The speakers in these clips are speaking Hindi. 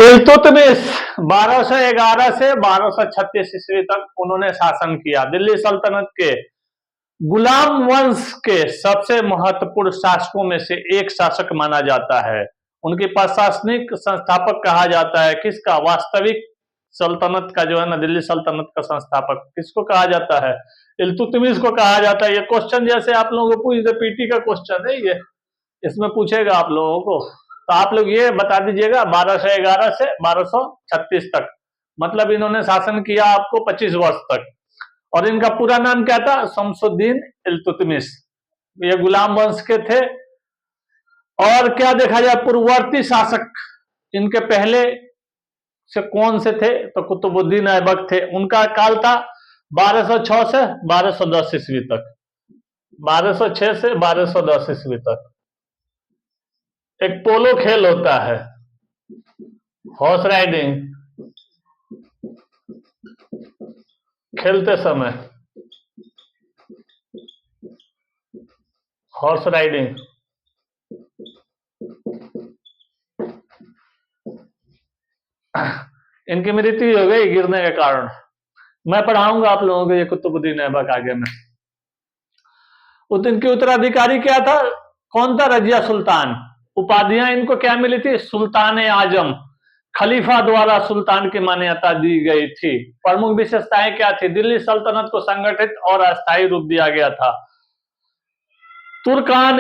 इल्तुतमिश 1211 से 1236 ईस्वी तक उन्होंने शासन किया। दिल्ली सल्तनत के गुलाम वंश के सबसे महत्वपूर्ण शासकों में से एक शासक माना जाता है। उनके प्रशासनिक संस्थापक कहा जाता है किसका? वास्तविक सल्तनत का जो है ना, दिल्ली सल्तनत का संस्थापक किसको कहा जाता है? इल्तुतमिश को कहा जाता है। ये क्वेश्चन जैसे आप लोगों को पूछ दे, पीटी का क्वेश्चन है ये, इसमें पूछेगा आप लोगों को, तो आप लोग ये बता दीजिएगा 1211 से 1236 तक, मतलब इन्होंने शासन किया आपको 25 वर्ष तक। और इनका पूरा नाम क्या था? शमसुद्दीन इल्तुतमिश। ये गुलाम वंश के थे। और क्या देखा जाए, पूर्ववर्ती शासक इनके पहले से कौन से थे? तो कुतुबुद्दीन ऐबक थे। उनका काल था 1206 से 1210 ईस्वी तक, 1206 से 1210 ईस्वी तक। एक पोलो खेल होता है, हॉर्स राइडिंग, खेलते समय हॉर्स राइडिंग, इनकी मृत्यु हो गई गिरने के कारण। मैं पढ़ाऊंगा आप लोगों को ये कुतुबुद्दीन ऐबक आगे में। इनके उत्तराधिकारी क्या था? कौन था? रजिया सुल्तान। उपाधियां इनको क्या मिली थी? सुल्तान ए आजम, खलीफा द्वारा सुल्तान की मान्यता दी गई थी। प्रमुख विशेषताएं क्या थी? दिल्ली सल्तनत को संगठित और अस्थायी रूप दिया गया था। तुर्कान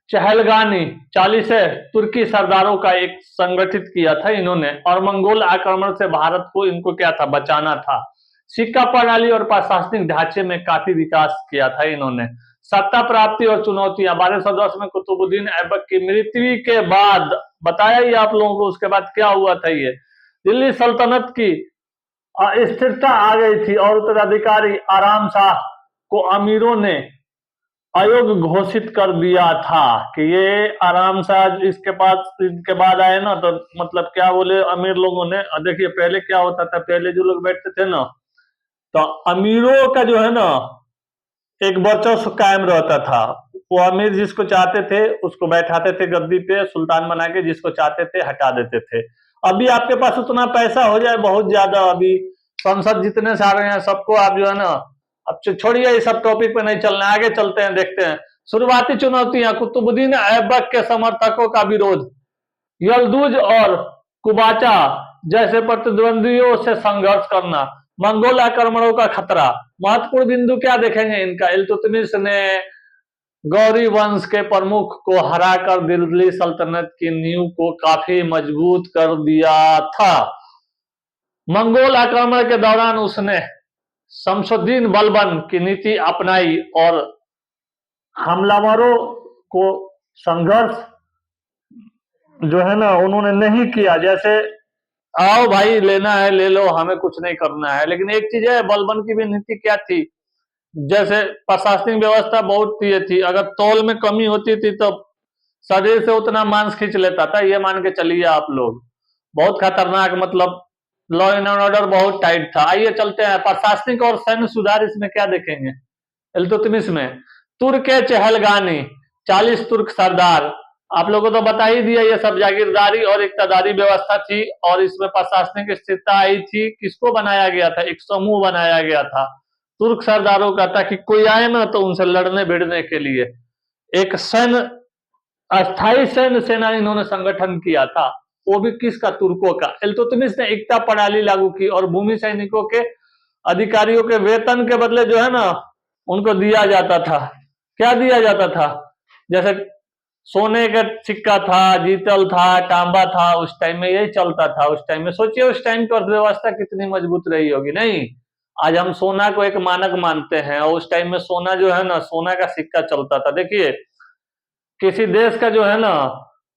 चहलगानी 40 तुर्की सरदारों का एक संगठित किया था इन्होंने, और मंगोल आक्रमण से भारत को इनको क्या था? बचाना था। सिक्का प्रणाली और प्रशासनिक ढांचे में काफी विकास किया था इन्होंने। सत्ता प्राप्ति और चुनौतियां 1210 में कुतुबुद्दीन ऐबक की मृत्यु के बाद बताया ही आप लोगों को, उसके बाद क्या हुआ था? ये दिल्ली सल्तनत की अस्थिरता आ गई थी और उत्तराधिकारी आराम शाह को अमीरों ने अयोग्य घोषित कर दिया था कि ये आराम शाह इसके पास इनके बाद आए ना, तो मतलब क्या बोले अमीर लोगों ने। देखिए पहले क्या होता था, पहले जो लोग बैठते थे ना, तो अमीरों का जो है ना एक वर्चस्व कायम रहता था। वो अमीर जिसको चाहते थे उसको बैठाते थे गद्दी पे, सुल्तान बना के, जिसको चाहते थे हटा देते थे। अभी आपके पास उतना पैसा हो जाए बहुत ज्यादा, अभी संसद जितने सारे हैं सबको आप जो है ना, अब छोड़िए ये सब टॉपिक पे नहीं चलना, आगे चलते हैं, देखते हैं। शुरुआती चुनौतियां, कुतुबुद्दीन ऐबक के समर्थकों का विरोध, यल्दुज और कुबाचा जैसे प्रतिद्वंदियों से संघर्ष करना, मंगोल आक्रमणों का खतरा। महत्वपूर्ण बिंदु क्या देखेंगे इनका? इल्तुतमिश ने गौरी वंश के प्रमुख को हराकर दिल्ली सल्तनत की नींव को काफी मजबूत कर दिया था। मंगोल आक्रमण के दौरान उसने शमसुद्दीन बलबन की नीति अपनाई और हमलावरों को संघर्ष जो है ना उन्होंने नहीं किया। जैसे आओ भाई लेना है ले लो, हमें कुछ नहीं करना है। लेकिन एक चीज है, बलबन की भी नीति क्या थी? जैसे प्रशासनिक व्यवस्था बहुत ये थी, अगर तौल में कमी होती थी तो शरीर से उतना मांस खींच लेता था, ये मान के चलिए आप लोग। बहुत खतरनाक, मतलब लॉ एंड ऑर्डर बहुत टाइट था। आइए चलते हैं, प्रशासनिक और सैन्य सुधार इसमें क्या देखेंगे इल्तुतमिश में। तुर्क चहलगानी 40 तुर्क सरदार, आप लोगों को तो बता ही दिया, ये सब जागीरदारी और इक्तदारी व्यवस्था थी। और इसमें प्रशासनिक स्थिरता आई थी। किसको बनाया गया था? एक समूह बनाया गया था तुर्क सरदारों का, ताकि कोई आए ना तो उनसे लड़ने भिड़ने के लिए एक सैन्य, अस्थायी सैन्य सेना इन्होंने संगठन किया था। वो भी किसका? तुर्कों का। इल्तुतमिश ने एकता प्रणाली लागू की और भूमि सैनिकों के अधिकारियों के वेतन के बदले जो है ना उनको दिया जाता था। क्या दिया जाता था? जैसे सोने का सिक्का था, जीतल था, तांबा था, उस टाइम में यही चलता था। उस टाइम में सोचिए उस टाइम की अर्थव्यवस्था कितनी मजबूत रही होगी। नहीं, आज हम सोना को एक मानक मानते हैं और उस टाइम में सोना जो है ना, सोना का सिक्का चलता था। देखिए किसी देश का जो है ना,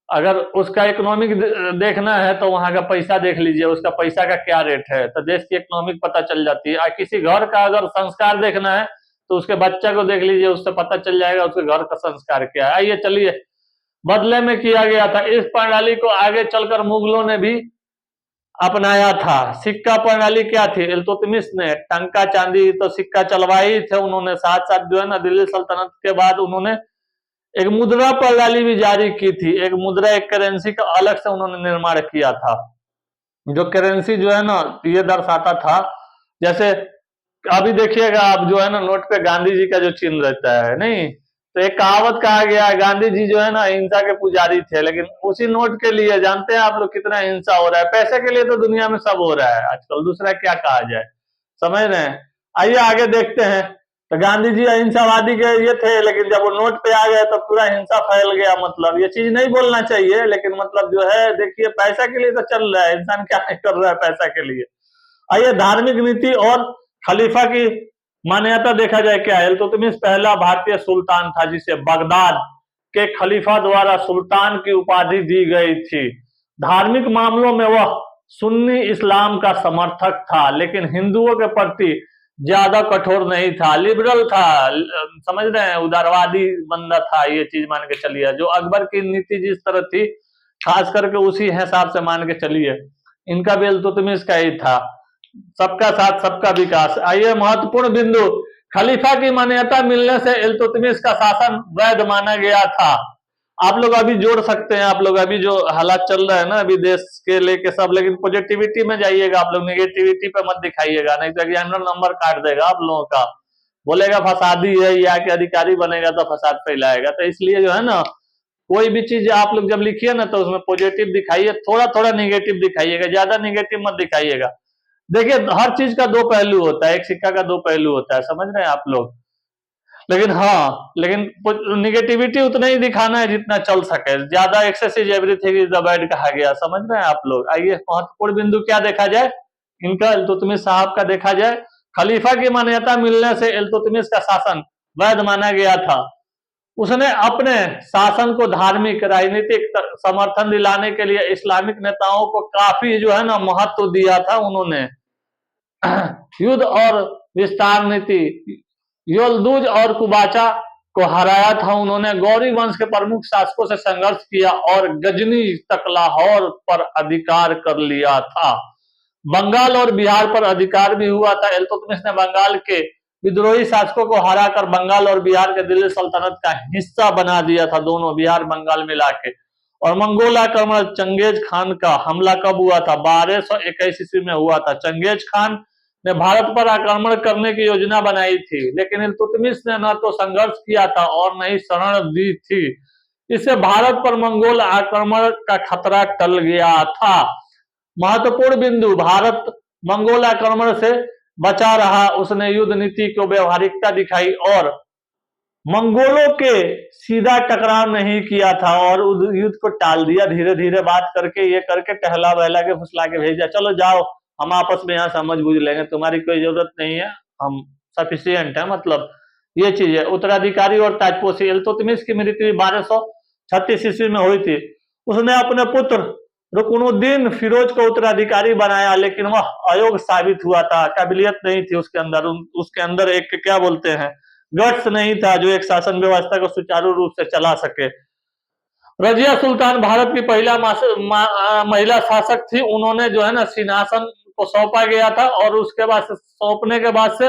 अगर उसका इकोनॉमिक देखना है तो वहां का पैसा देख लीजिए, उसका पैसा का क्या रेट है, तो देश की इकोनॉमिक पता चल जाती है। और किसी घर का अगर संस्कार देखना है तो उसके बच्चा को देख लीजिए, उससे पता चल जाएगा उसके घर का संस्कार क्या है। आइए चलिए, बदले में किया गया था। इस प्रणाली को आगे चलकर मुगलों ने भी अपनाया था। सिक्का प्रणाली क्या थी? इल्तुतमिश ने टंका चांदी तो सिक्का चलवाई थे उन्होंने, साथ साथ जो है ना दिल्ली सल्तनत के बाद उन्होंने एक मुद्रा प्रणाली भी जारी की थी। एक मुद्रा, एक करेंसी का अलग से उन्होंने निर्माण किया था। जो करेंसी जो है ना ये दर्शाता था, जैसे अभी देखिएगा आप जो है ना नोट पे गांधी जी का जो चिन्ह रहता है, नहीं तो एक कहावत कहा गया है, गांधी जी जो है ना अहिंसा के पुजारी थे, लेकिन उसी नोट के लिए जानते हैं आप लोग कितना हिंसा हो रहा है। पैसे के लिए तो दुनिया में सब हो रहा है आजकल, दूसरा क्या कहा जाए, समझ रहे हैं। आइए आगे देखते हैं। तो गांधी जी अहिंसावादी के ये थे, लेकिन जब वो नोट पे आ गए तो पूरा हिंसा फैल गया। मतलब ये चीज नहीं बोलना चाहिए, लेकिन मतलब जो है देखिए पैसा के लिए तो चल रहा है, इंसान क्या नहीं कर रहा है पैसा के लिए। आइए धार्मिक नीति और खलीफा की मान्यता देखा जाए क्या है। इल्तुतमिश पहला भारतीय सुल्तान था जिसे बगदाद के खलीफा द्वारा सुल्तान की उपाधि दी गई थी। धार्मिक मामलों में वह सुन्नी इस्लाम का समर्थक था, लेकिन हिंदुओं के प्रति ज्यादा कठोर नहीं था, लिबरल था, समझ रहे हैं, उदारवादी बंदा था। ये चीज मान के चलिए, जो अकबर की नीति जिस तरह थी खास करके उसी हिसाब से मान के चलिए, इनका भी इल्तुतमिश का ही था, सबका साथ सबका विकास। आइए महत्वपूर्ण बिंदु, खलीफा की मान्यता मिलने से इल्तुतमिश का शासन वैध माना गया था। आप लोग अभी जोड़ सकते हैं, आप लोग अभी जो हालात चल रहा है ना अभी देश के लेके सब, लेकिन पॉजिटिविटी में जाइएगा आप लोग, नेगेटिविटी पे मत दिखाइएगा, नहीं तो एग्जामिनर नंबर काट देगा आप लोगों का, बोलेगा फसादी है, या के अधिकारी बनेगा तो फसाद फैलाएगा। तो इसलिए जो है ना कोई भी चीज आप लोग जब लिखिए ना तो उसमें पॉजिटिव दिखाइए, थोड़ा थोड़ा निगेटिव दिखाइएगा, ज्यादा निगेटिव मत दिखाइएगा। देखिए हर चीज का दो पहलू होता है, एक सिक्का का दो पहलू होता है, समझ रहे हैं आप लोग। लेकिन हाँ, लेकिन निगेटिविटी उतना ही दिखाना है जितना चल सके, ज्यादा excessive everything is the bad कहा गया, समझ रहे हैं आप लोग। आइए महत्वपूर्ण बिंदु क्या देखा जाए, इनका इल्तुतमिश साहब का देखा जाए। खलीफा की मान्यता मिलने से इल्तुतमिश का शासन वैध माना गया था। उसने अपने शासन को धार्मिक राजनीतिक समर्थन दिलाने के लिए इस्लामिक नेताओं को काफी जो है ना महत्व दिया था उन्होंने। युद्ध और विस्तार नीति, योलदूज और कुबाचा को हराया था उन्होंने। गौरी वंश के प्रमुख शासकों से संघर्ष किया और गजनी तक लाहौर पर अधिकार कर लिया था। बंगाल और बिहार पर अधिकार भी हुआ था। इल्तुतमिश ने बंगाल के विद्रोही शासकों को हराकर बंगाल और बिहार के दिल्ली सल्तनत का हिस्सा बना दिया था, दोनों बिहार बंगाल मिला के। और मंगोल आक्रमण चंगेज खान का हमला कब हुआ था, 1221 ईस्वी में हुआ था। चंगेज खान ने भारत पर आक्रमण करने की योजना बनाई थी, लेकिन इल्तुतमिश ने न तो संघर्ष किया था और न ही शरण दी थी। इससे भारत पर मंगोल आक्रमण का खतरा टल गया था। महत्वपूर्ण बिंदु, भारत मंगोल आक्रमण से बचा रहा, उसने युद्ध नीति को व्यवहारिकता दिखाई और मंगोलों के सीधा टकराव नहीं किया था और युद्ध को टाल दिया, धीरे धीरे बात करके ये करके टहला बहला के फुसला के भेजा, चलो जाओ हम आपस में यहाँ समझ बूझ लेंगे, तुम्हारी कोई जरूरत नहीं है, हम सफिशियंट है। मतलब ये चीज है। उत्तराधिकारी और ताजपोशी, इल्तुतमिश की मृत्यु 1236 ईस्वी में हुई थी। उसने अपने पुत्र रुकनुद्दीन फिरोज को उत्तराधिकारी बनाया, लेकिन वह अयोग्य साबित हुआ था, काबिलियत नहीं थी उसके अंदर, उसके अंदर एक क्या बोलते हैं गट्स नहीं था जो एक शासन व्यवस्था को सुचारू रूप से चला सके। रजिया सुल्तान भारत की पहला महिला शासक थी। उन्होंने जो है ना सिंहासन को सौंपा गया था और उसके बाद सौंपने के बाद से